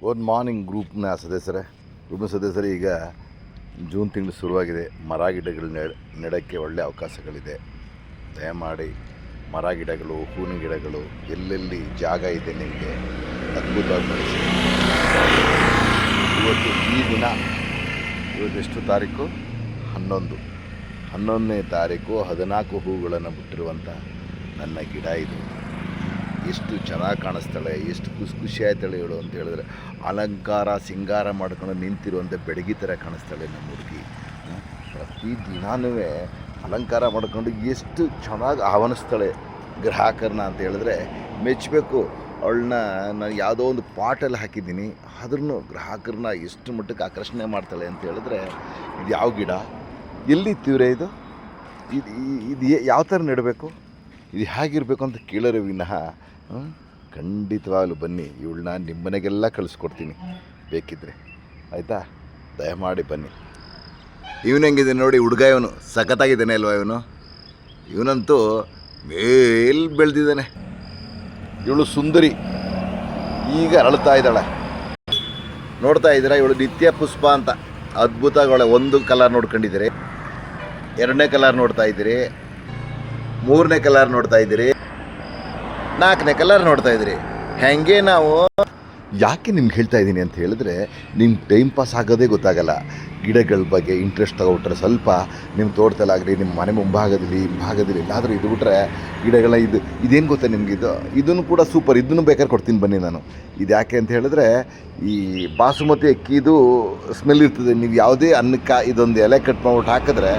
Good morning ಗ್ರೂಪ್ನ ಸದಸ್ಯರೇ, ಈಗ June ತಿಂಗಳು ಶುರುವಾಗಿದೆ. ಮರ ಗಿಡಗಳು ನೆಡೋಕ್ಕೆ ಒಳ್ಳೆಯ ಅವಕಾಶಗಳಿದೆ. ದಯಮಾಡಿ ಮರ ಗಿಡಗಳು, ಹೂವಿನ ಗಿಡಗಳು ಎಲ್ಲೆಲ್ಲಿ ಜಾಗ ಇದೆ ನಿಮಗೆ ಅದ್ಭುತವಾಗಿ ಬೆಳೆಸಿ. ಇವತ್ತು ಈ ದಿನ, ಇವತ್ತೆಷ್ಟು ತಾರೀಕು? 11ನೇ ತಾರೀಕು 14 ಹೂಗಳನ್ನು ಬಿಟ್ಟಿರುವಂಥ ನನ್ನ ಗಿಡ ಇದು. ಎಷ್ಟು ಚೆನ್ನಾಗಿ ಕಾಣಿಸ್ತಾಳೆ, ಎಷ್ಟು ಖುಷಿ ಆಯ್ತಾಳೆ ಇವಳು ಅಂತ ಹೇಳಿದ್ರೆ, ಅಲಂಕಾರ ಸಿಂಗಾರ ಮಾಡ್ಕೊಂಡು ನಿಂತಿರುವಂಥ ಬೆಡಗಿ ಥರ ಕಾಣಿಸ್ತಾಳೆ ನಮ್ಮ ಹುಡುಗಿ. ಪ್ರತಿ ದಿನಾನೂ ಅಲಂಕಾರ ಮಾಡ್ಕೊಂಡು ಎಷ್ಟು ಚೆನ್ನಾಗಿ ಆಹ್ವಾನಿಸ್ತಾಳೆ ಗ್ರಾಹಕರನ್ನ ಅಂತ ಹೇಳಿದ್ರೆ ಮೆಚ್ಚಬೇಕು. ಅವಳನ್ನ ನಾನು ಯಾವುದೋ ಒಂದು ಪಾಟಲ್ಲಿ ಹಾಕಿದ್ದೀನಿ, ಆದ್ರೂ ಗ್ರಾಹಕರನ್ನ ಎಷ್ಟು ಮಟ್ಟಕ್ಕೆ ಆಕರ್ಷಣೆ ಮಾಡ್ತಾಳೆ ಅಂತ ಹೇಳಿದ್ರೆ, ಇದು ಯಾವ ಗಿಡ, ಎಲ್ಲಿ ತೀವ್ರ ಇದು ಯಾವ ಥರ ನೆಡಬೇಕು, ಇದು ಹೇಗಿರಬೇಕು ಅಂತ ಕೇಳೋರು ವಿನಃ ಖಂಡಿತವಾಗಲೂ ಬನ್ನಿ, ಇವಳನ್ನ ನಿಮ್ಮ ಮನೆಗೆಲ್ಲ ಕಳಿಸ್ಕೊಡ್ತೀನಿ ಬೇಕಿದ್ದರೆ, ಆಯಿತಾ? ದಯಮಾಡಿ ಬನ್ನಿ. ಇವನು ಹೆಂಗಿದೆ ನೋಡಿ, ಹುಡುಗ ಇವನು ಸಖತ್ತಾಗಿದ್ದಾನೆ ಅಲ್ವಾ? ಇವನಂತೂ ಮೇಲ್ ಬೆಳೆದಿದ್ದಾನೆ. ಇವಳು ಸುಂದರಿ, ಈಗ ಅರಳ್ತಾ ಇದ್ದಾಳೆ. ನೋಡ್ತಾ ಇದ್ದೀರಾ, ಇವಳು ನಿತ್ಯ ಪುಷ್ಪ ಅಂತ ಅದ್ಭುತಗಳ. ಒಂದು ಕಲರ್ ನೋಡ್ಕೊಂಡಿದ್ದೀರಿ, 2ನೇ ಕಲರ್ ನೋಡ್ತಾ ಇದ್ದೀರಿ, 3ನೇ ಕಲರ್ ನೋಡ್ತಾ ಇದ್ದೀರಿ, 4ನೇ ಕಲರ್ ನೋಡ್ತಾ ಇದ್ದೀರಿ. ಹಾಗೆ ನಾವು ಯಾಕೆ ನಿಮ್ಗೆ ಹೇಳ್ತಾ ಇದ್ದೀನಿ ಅಂತ ಹೇಳಿದ್ರೆ, ನಿಮ್ಗೆ ಟೈಮ್ ಪಾಸ್ ಆಗೋದೇ ಗೊತ್ತಾಗಲ್ಲ. ಗಿಡಗಳ ಬಗ್ಗೆ ಇಂಟ್ರೆಸ್ಟ್ ತಗೊಬಿಟ್ರೆ ಸ್ವಲ್ಪ ನಿಮ್ಮ ತೋಟದಲ್ಲಾಗಲಿ, ನಿಮ್ಮ ಮನೆ ಮುಂಭಾಗದಲ್ಲಿ ಎಲ್ಲಾದರೂ ಇದು ಬಿಟ್ರೆ ಗಿಡಗಳ ಇದೇನು ಗೊತ್ತಾ ನಿಮ್ಗೆ, ಇದನ್ನು ಕೂಡ ಸೂಪರ್. ಇದನ್ನು ಬೇಕಾದ್ರೆ ಕೊಡ್ತೀನಿ ಬನ್ನಿ ನಾನು. ಇದು ಯಾಕೆ ಅಂತ ಹೇಳಿದ್ರೆ, ಈ ಬಾಸುಮತಿ ಅಕ್ಕಿದು ಸ್ಮೆಲ್ ಇರ್ತದೆ. ನೀವು ಯಾವುದೇ ಅನ್ನಕ್ಕೆ ಇದೊಂದು ಎಲೆ ಕಟ್ ಮಾಡ್ಬಿಟ್ಟು ಹಾಕಿದ್ರೆ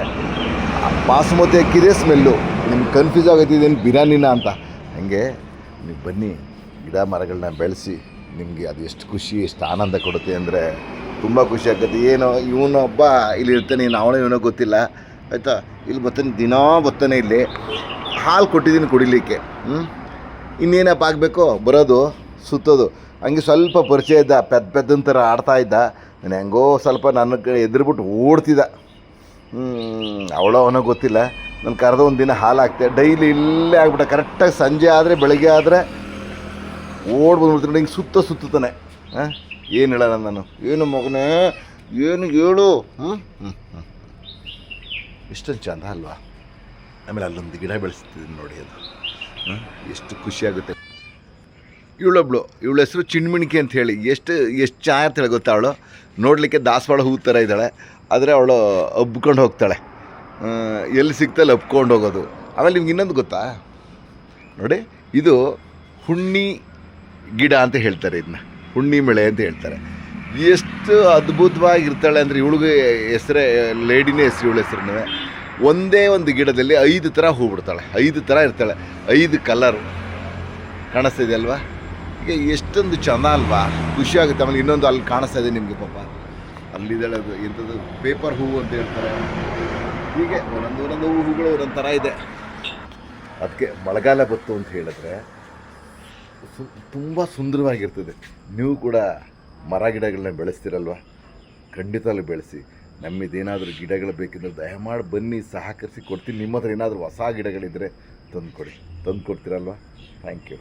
ಬಾಸುಮತಿ ಅಕ್ಕಿದೇ ಸ್ಮೆಲ್ಲು. ನಿಮ್ಗೆ ಕನ್ಫ್ಯೂಸ್ ಆಗೈತೆ ಇದೇನು ಬಿರಿಯಾನಿನ ಅಂತ. ಹಾಗೆ ನೀವು ಬನ್ನಿ, ಗಿಡ ಮರಗಳನ್ನ ಬೆಳೆಸಿ. ನಿಮಗೆ ಅದು ಎಷ್ಟು ಖುಷಿ, ಎಷ್ಟು ಆನಂದ ಕೊಡುತ್ತೆ ಅಂದರೆ ತುಂಬ ಖುಷಿ ಆಗುತ್ತೆ. ಏನೋ ಇವನೊಬ್ಬ ಇಲ್ಲಿ ಇರ್ತಾನೆ, ಇವನೋ ಗೊತ್ತಿಲ್ಲ, ಆಯಿತಾ? ಇಲ್ಲಿ ಬರ್ತಾನೆ ಇಲ್ಲಿ ಹಾಲು ಕೊಟ್ಟಿದ್ದೀನಿ ಕುಡಿಲಿಕ್ಕೆ. ಇನ್ನೇನಪ್ಪ ಆಗಬೇಕು, ಬರೋದು ಸುತ್ತೋದು. ಹಂಗೆ ಸ್ವಲ್ಪ ಪರಿಚಯ ಇದ್ದ, ಪೆದ್ದನ ಥರ ಆಡ್ತಾಯಿದ್ದ. ನಾನು ಹೆಂಗೋ ಸ್ವಲ್ಪ ನನ್ನ ಎದುರುಬಿಟ್ಟು ಓಡ್ತಿದ್ದ. ಅವನೋ ಗೊತ್ತಿಲ್ಲ. ನಾನು ಕರೆದ ಒಂದು ದಿನ ಹಾಲು ಹಾಕ್ತೆ, ಡೈಲಿ ಇಲ್ಲೇ ಆಗ್ಬಿಟ್ಟ. ಕರೆಕ್ಟಾಗಿ ಸಂಜೆ ಆದರೆ, ಬೆಳಗ್ಗೆ ಆದರೆ ಓಡ್ ಬಂದ್ಬಿಡ್ತೀನಿ. ಹಿಂಗೆ ಸುತ್ತಾನೆ. ಏನು ಹೇಳೋಣ ನಾನು, ಏನು ಮಗನೇ, ಏನು ಹೇಳು. ಇಷ್ಟೊಂದು ಚೆಂದ ಅಲ್ವಾ? ಆಮೇಲೆ ಅಲ್ಲೊಂದು ಗಿಡ ಬೆಳೆಸ್ತಿದ್ದೀನಿ ನೋಡಿ, ಅದು ಎಷ್ಟು ಖುಷಿಯಾಗುತ್ತೆ. ಇವಳ ಹೆಸರು ಚಿಣ್ಮಿಣಿಕೆ ಅಂತ ಹೇಳಿ. ಎಷ್ಟು ಚೆನ್ನಾಗಿರ್ತಾಳೆ ಗೊತ್ತಾ ಅವಳು. ನೋಡಲಿಕ್ಕೆ ದಾಸವಾಳ ಹೂ ಥರ ಇದ್ದಾಳೆ, ಆದರೆ ಅವಳು ಹಬ್ಕೊಂಡು ಹೋಗ್ತಾಳೆ. ಎಲ್ಲಿ ಸಿಗ್ತಲ್ಲ ಹಬ್ಕೊಂಡು ಹೋಗೋದು. ಆಮೇಲೆ ನಿಮ್ಗೆ ಇನ್ನೊಂದು ಗೊತ್ತಾ ನೋಡಿ, ಇದು ಹುಣ್ಣಿ ಗಿಡ ಅಂತ ಹೇಳ್ತಾರೆ. ಇದನ್ನ ಹುಣ್ಣಿ ಮಳೆ ಅಂತ ಹೇಳ್ತಾರೆ. ಎಷ್ಟು ಅದ್ಭುತವಾಗಿರ್ತಾಳೆ ಅಂದರೆ, ಇವಳಿಗೆ ಹೆಸರೇ ಲೇಡಿನೇ ಹೆಸರು. ಇವಳ ಹೆಸರನ್ನೇ ಒಂದೇ ಒಂದು ಗಿಡದಲ್ಲಿ 5 ಥರ ಹೂ ಬಿಡ್ತಾಳೆ. 5 ಥರ ಇರ್ತಾಳೆ, 5 ಕಲರು. ಕಾಣಿಸ್ತಾ ಇದೆ ಅಲ್ವಾ? ಈಗ ಎಷ್ಟೊಂದು ಚೆಂದ ಅಲ್ವಾ, ಖುಷಿ ಆಗುತ್ತೆ. ಆಮೇಲೆ ಇನ್ನೊಂದು ಅಲ್ಲಿ ಕಾಣಿಸ್ತಾ ಇದೆ ನಿಮಗೆ, ಪಾಪ ಅಲ್ಲಿದ್ದಾಳೆ. ಅದು ಎಂಥದ್ದು ಪೇಪರ್ ಹೂವು ಅಂತ ಹೇಳ್ತಾರೆ. ಹೀಗೆ ಒಂದೊಂದು ಹೂವುಗಳು ಒಂದೊಂದು ಥರ ಇದೆ. ಅದಕ್ಕೆ ಮಳೆಗಾಲ ಬಂತು ಅಂತ ಹೇಳಿದ್ರೆ ತುಂಬ ಸುಂದರವಾಗಿರ್ತದೆ. ನೀವು ಕೂಡ ಮರ ಗಿಡಗಳನ್ನ ಬೆಳೆಸ್ತೀರಲ್ವ? ಖಂಡಿತವೂ ಬೆಳೆಸಿ. ನಮ್ಮಿದೇನಾದರೂ ಗಿಡಗಳು ಬೇಕಿದ್ರೆ ದಯಮಾಡಿ ಬನ್ನಿ, ಸಹಕರಿಸಿ ಕೊಡ್ತೀನಿ. ನಿಮ್ಮ ಹತ್ರ ಏನಾದರೂ ಹೊಸ ಗಿಡಗಳಿದ್ದರೆ ತಂದು ಕೊಡ್ತೀರಲ್ವ? Thank you.